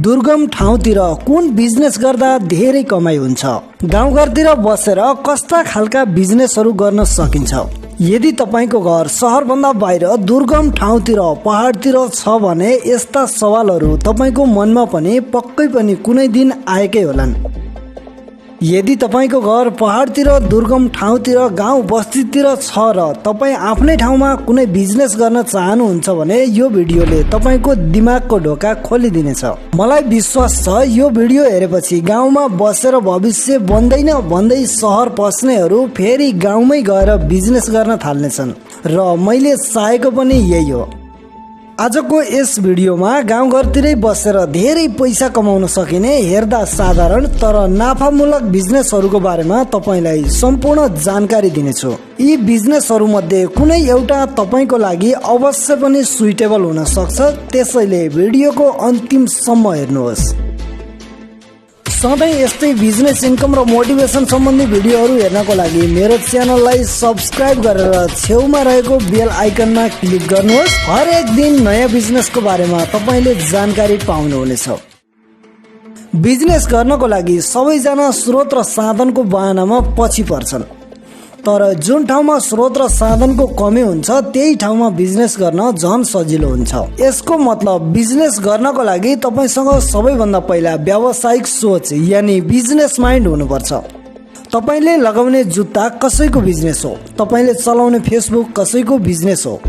दुर्गम ठाउँतिर कुन बिजनेस गर्दा धेरै कमाइ हुन्छ? गाउँघरतिर बसेर कस्ता खालका बिजनेसहरू गर्न सकिन्छ? यदि तपाईको घर सहरभन्दा बाहिर दुर्गम ठाउँतिर पहाडतिर छ भने यस्ता सवालहरू तपाईको मनमा पनि पक्कै पनि कुनै दिन आएकै होलान्। यदि तपाईको घर पहाडतिर दुर्गम ठाउँतिर गाउँ बस्तीतिर छ र तपाई आफ्नै ठाउँमा कुनै बिजनेस गर्न चाहनुहुन्छ भने यो भिडियोले तपाईको दिमागको ढोका खोलिदिनेछ। मलाई विश्वास छ यो भिडियो हेरेपछि गाउँमा बसेर भविष्य बन्दैन भन्दै सहर पस्नेहरू फेरि गाउँमै गएर बिजनेस गर्न थाल्नेछन् र मैले चाहेको पनि यही हो। आजको यस भिडियोमा गाउँघरतिरै बसेर धेरै पैसा कमाउन सकिने हेर्दा साधारण तर नाफामूलक बिजनेसहरूको बारेमा तपाईलाई सम्पूर्ण जानकारी दिनेछु। यी बिजनेसहरू मध्ये कुनै एउटा तपाईको लागि अवश्य पनि सुइटेबल हुन सक्छ, त्यसैले भिडियोको अन्तिमसम्म हेर्नुहोस्। सधैँ यस्तै बिजनेस इन्कम र मोटिभेसन सम्बन्धी भिडियोहरू हेर्नको लागि मेरो च्यानललाई सब्स्क्राइब गरेर छेउमा रहेको बेल आइकनमा क्लिक गर्नुहोस्। हरेक दिन नयाँ बिजनेसको बारेमा तपाईले जानकारी पाउनुहुनेछ। बिजनेस गर्नको लागि सबैजना स्रोत र साधनको बहानामा पछि पर्छन्, तर जुन ठाउँमा स्रोत र साधनको कमी हुन्छ त्यही ठाउँमा बिजनेस गर्न झन सजिलो हुन्छ। यसको मतलब बिजनेस गर्नको लागि तपाईसँग सबैभन्दा पहिला व्यावसायिक सोच यानी बिजनेस माइन्ड हुनुपर्छ। तपाईले लगाउने जुत्ता कसैको बिजनेस हो, तपाईले चलाउने फेसबुक कसैको बिजनेस हो,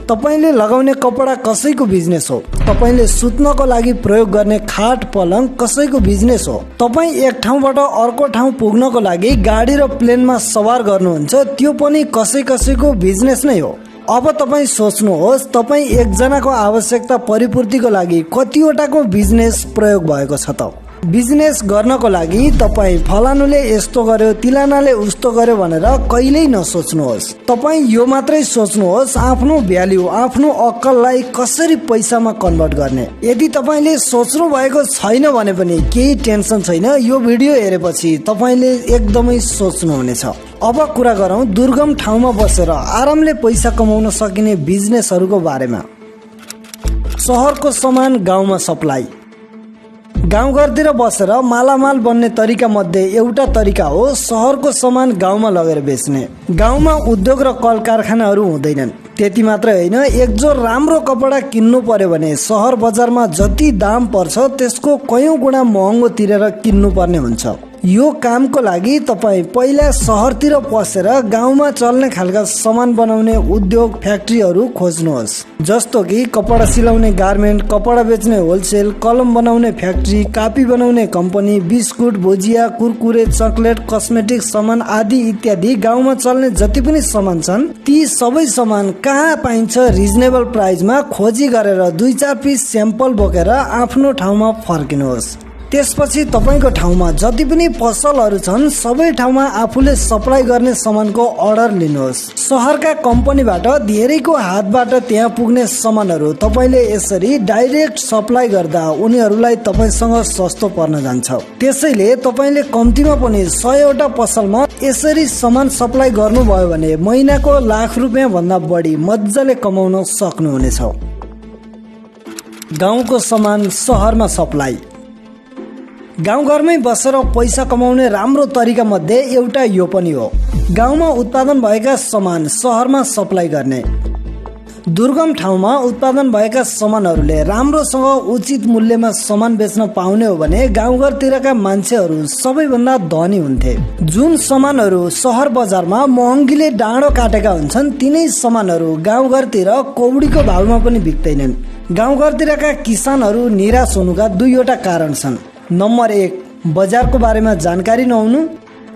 तपाईले लगाउने कपडा कसैको बिजनेस हो, तपाईले सुत्नको लागि प्रयोग गर्ने खाट पलङ कसैको बिजनेस हो, तपाई एक ठाउँबाट अर्को ठाउँ पुग्नको लागि गाडी र प्लेनमा सवार गर्नुहुन्छ त्यो पनि कसैको बिजनेस नै हो। अब तपाई सोच्नुहोस्, तपाई एकजनाको आवश्यकता परिपूर्तिको लागि कतिवटाको बिजनेस प्रयोग भएको छ त? बिजनेस गर्नको लागि तपाई फलानुले यस्तो गर्यो तिलानाले उस्तो गर्यो भनेर कहिल्यै नसोच्नुहोस्। तपाई यो मात्रै सोच्नुहोस् आफ्नो भ्याल्यु आफ्नो अक्कललाई कसरी पैसामा कन्भर्ट गर्ने। यदि तपाईले सोच्नु भएको छैन भने पनि केही टेन्सन छैन, यो भिडियो हेरेपछि तपाईले एकदमै सोच्नुहुनेछ। अब कुरा गरौँ दुर्गम ठाउँमा बसेर आरामले पैसा कमाउन सकिने बिजनेसहरूको बारेमा। सहरको सामान गाउँमा सप्लाई। गाउँघरतिर बसेर मालामाल बन्ने तरिका मध्ये एउटा तरिका हो सहरको सामान गाउँमा लगेर बेच्ने। गाउँमा उद्योग र कल कारखानाहरू हुँदैनन्, त्यति मात्रै होइन, एकजोर राम्रो कपडा किन्नु पर्यो भने सहर बजारमा जति दाम पर्छ त्यसको कयौं गुणा महँगो तिरेर किन्नु पर्ने हुन्छ। यो कामको लागि तपाई पहिला सहरतिर पसेर गाउँमा चल्ने खालका सामान बनाउने उद्योग फ्याक्ट्रीहरू खोज्नुहोस्, जस्तो कि कपडा सिलाउने गार्मेन्ट, कपडा बेच्ने होलसेल, कलम बनाउने फ्याक्ट्री, कापी बनाउने कम्पनी, बिस्कुट, भुजिया, कुरकुरे, चकलेट, कस्मेटिक सामान आदि इत्यादि। गाउँमा चल्ने जति पनि सामान छन् ती सबै सामान कहाँ पाइन्छ रिजनेबल प्राइसमा खोजी गरेर 2-4 पिस स्याम्पल बोकेर आफ्नो ठाउँमा फर्किनुहोस्। त्यसपछि तपाईको ठाउँमा जति पनि पसलहरू छन् सबै ठाउँमा आफूले सप्लाई गर्ने सामानको अर्डर लिनुहोस्। सहरका कम्पनीबाट धेरैको हातबाट त्यहाँ पुग्ने सामानहरू तपाईले यसरी डाइरेक्ट सप्लाई गर्दा उनीहरूलाई तपाईसँग सस्तो पर्न जान्छ। त्यसैले तपाईले कम्तीमा पनि 100 वटा पसलमा यसरी सामान सप्लाई गर्नुभयो भने महिनाको लाख रुपैयाँ भन्दा बढी मजाले कमाउन सक्नुहुनेछ। गाउँको सामान सहरमा सप्लाई। गाउँघरमै बसेर पैसा कमाउने राम्रो तरिका मध्ये एउटा यो पनि हो गाउँमा उत्पादन भएका सामान सहरमा सप्लाई गर्ने। दुर्गम ठाउँमा उत्पादन भएका सामानहरूले राम्रोसँग उचित मूल्यमा सामान बेच्न पाउने हो भने गाउँघरतिरका मान्छेहरू सबैभन्दा धनी हुन्थे। जुन सामानहरू सहर बजारमा महँगीले डाँडो काटेका हुन्छन् तिनै सामानहरू गाउँघरतिर कौडीको भावमा पनि बिक्दैनन्। गाउँघरतिरका किसानहरू निराश हुनुका दुईवटा कारण छन्। नम्बर 1 बजारको बारेमा जानकारी नहुनु,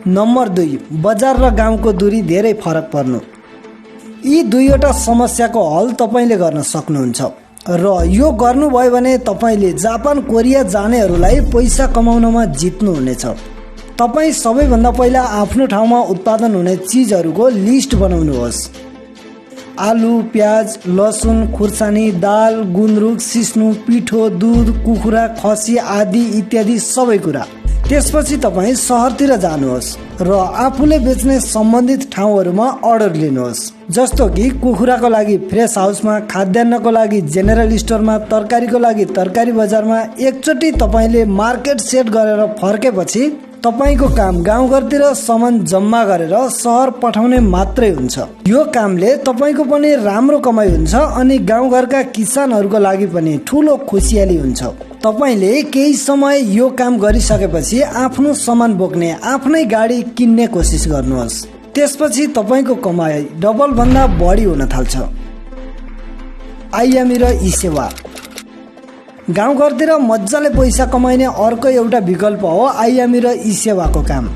नम्बर 2 बजार र गाउँको दूरी धेरै फरक पर्नु। यी दुईवटा समस्याको हल तपाईले गर्न सक्नुहुन्छ र यो गर्नुभयो भने तपाईले जापान कोरिया जानेहरूलाई पैसा कमाउनमा जित्नुहुनेछ। तपाई सबैभन्दा पहिला आफ्नो ठाउँमा उत्पादन हुने चिजहरूको लिस्ट बनाउनुहोस्। आलु, प्याज, लसुन, खुर्सानी, दाल, गुन्द्रुक, सिस्नु, पिठो, दूध, कुखुरा, खसी आदि इत्यादि सबै कुरा। त्यसपछि तपाईँ सहरतिर जानुहोस् र आफूले बेच्ने सम्बन्धित ठाउँहरूमा अर्डर लिनुहोस्। जस्तो कि कुखुराको लागि फ्रेस हाउसमा, खाद्यान्नको लागि जेनरल स्टोरमा, तरकारीको लागि तरकारी बजारमा एकचोटि तपाईँले मार्केट सेट गरेर फर्केपछि तपाईको काम गाउँघरतिर सामान जम्मा गरेर सहर पठाउने मात्रै हुन्छ। यो कामले तपाईको पनि राम्रो कमाइ हुन्छ अनि गाउँघरका किसानहरूको लागि पनि ठुलो खुसियाली हुन्छ। तपाईले केही समय यो काम गरिसकेपछि आफ्नो सामान बोक्ने आफ्नै गाडी किन्ने कोसिस गर्नुहोस्। त्यसपछि तपाईको कमाइ डबल भन्दा बढी हुन थाल्छ। आइएमई र ई सेवा गाउँघरतिर मजाले पैसा कमाइने अर्को एउटा विकल्प हो आइएमई र ई सेवाको काम।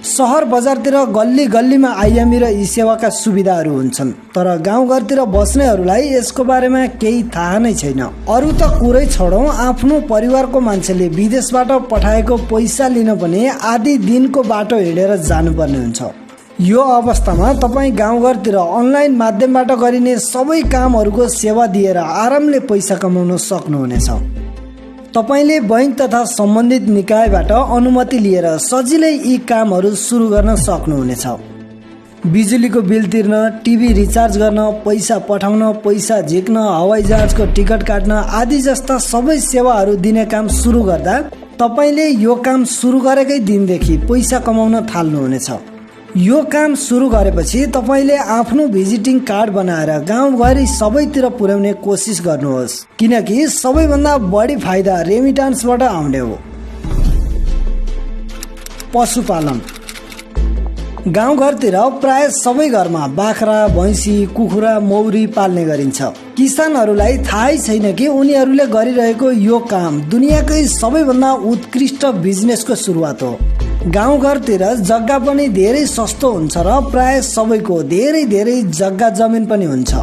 सहर बजारतिर गल्ली गल्लीमा आइएमई र ई सेवाका सुविधाहरू हुन्छन्, तर गाउँघरतिर बस्नेहरूलाई यसको बारेमा केही थाहा नै छैन। अरू त कुरै छोडौँ, आफ्नो परिवारको मान्छेले विदेशबाट पठाएको पैसा लिन पनि आधी दिनको बाटो हिँडेर जानुपर्ने हुन्छ। यो अवस्थामा तपाईँ गाउँघरतिर अनलाइन माध्यमबाट गरिने सबै कामहरूको सेवा दिएर आरामले पैसा कमाउन सक्नुहुनेछ। तपाईले बैंक तथा सम्बन्धित निकायबाट अनुमति लिएर सजिलै यी कामहरू सुरु गर्न सक्नुहुनेछ। बिजुलीको बिल तिर्न, टिभी रिचार्ज गर्न, पैसा पठाउन, पैसा झिक्न, हवाईजहाजको टिकट काट्न आदि जस्ता सबै सेवाहरू दिने काम सुरु गर्दा तपाईले यो काम सुरु गरेकै दिनदेखि पैसा कमाउन थाल्नुहुनेछ। यो काम सुरु गरेपछि तपाईले आफ्नो भिजिटिङ कार्ड बनाएर गाउँभरि सबैतिर पुर्याउने कोसिस गर्नुहोस्, किनकि सबैभन्दा बढी फाइदा रेमिटान्सबाट आउने हो। पशुपालन गाउँघरतिर प्राय सबै घरमा बाख्रा, भैँसी, कुखुरा, मौरी पाल्ने गरिन्छ। किसानहरूलाई थाहै छैन कि उनीहरूले गरिरहेको यो काम दुनियाँकै सबैभन्दा उत्कृष्ट बिजनेसको सुरुवात हो। गाउँघरतिर जग्गा पनि धेरै सस्तो हुन्छ र प्राय सबैको धेरै धेरै जग्गा जमिन पनि हुन्छ।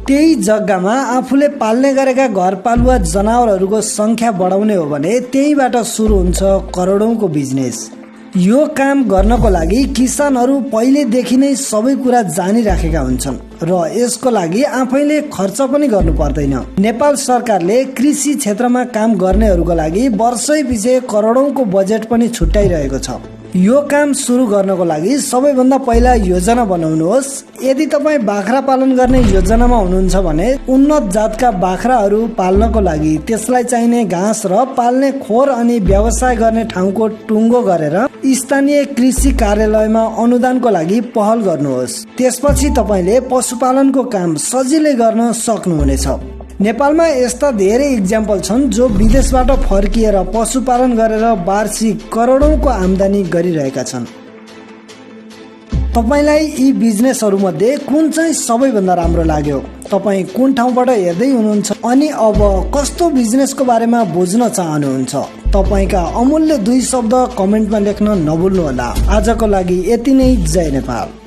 त्यही जग्गामा आफूले पाल्ने गरेका घरपालुवा जनावरहरूको संख्या बढाउने हो भने त्यहीबाट सुरु हुन्छ करोडौंको बिजनेस। यो काम गर्नको लागि किसानहरू पहिलेदेखि नै सबै कुरा जानिराखेका हुन्छन् र यसको लागि आफैले खर्च पनि गर्नु पर्दैन। नेपाल सरकारले कृषि क्षेत्रमा काम गर्नेहरूको लागि वर्षैपछि करोडौंको बजेट पनि छुट्याइरहेको छ। यो काम सुरु गर्नको लागि सबैभन्दा पहिला योजना बनाउनुहोस्। यदि तपाईँ बाख्रा पालन गर्ने योजनामा हुनुहुन्छ भने उन्नत जातका बाख्राहरू पाल्नको लागि त्यसलाई चाहिने घाँस र पाल्ने खोर अनि व्यवसाय गर्ने ठाउँको टुङ्गो गरेर स्थानीय कृषि कार्यालयमा अनुदानको लागि पहल गर्नुहोस्। त्यसपछि तपाईले पशुपालनको काम सजिलै गर्न सक्नुहुनेछ। नेपालमा यस्ता धेरै इक्जाम्पल छन् जो विदेशबाट फर्किएर पशुपालन गरेर वार्षिक करोडौंको आम्दानी गरिरहेका छन्। तपाईलाई यी बिजनेसहरू मध्ये कुन चाहिँ सबैभन्दा राम्रो लाग्यो? तपाईँ कुन ठाउँबाट हेर्दै हुनुहुन्छ अनि अब कस्तो बिजनेसको बारेमा बुझ्न चाहनुहुन्छ? तपाईका अमूल्य 2 शब्द कमेन्टमा लेख्न नभुल्नुहोला। आजको लागि यति नै। जय नेपाल।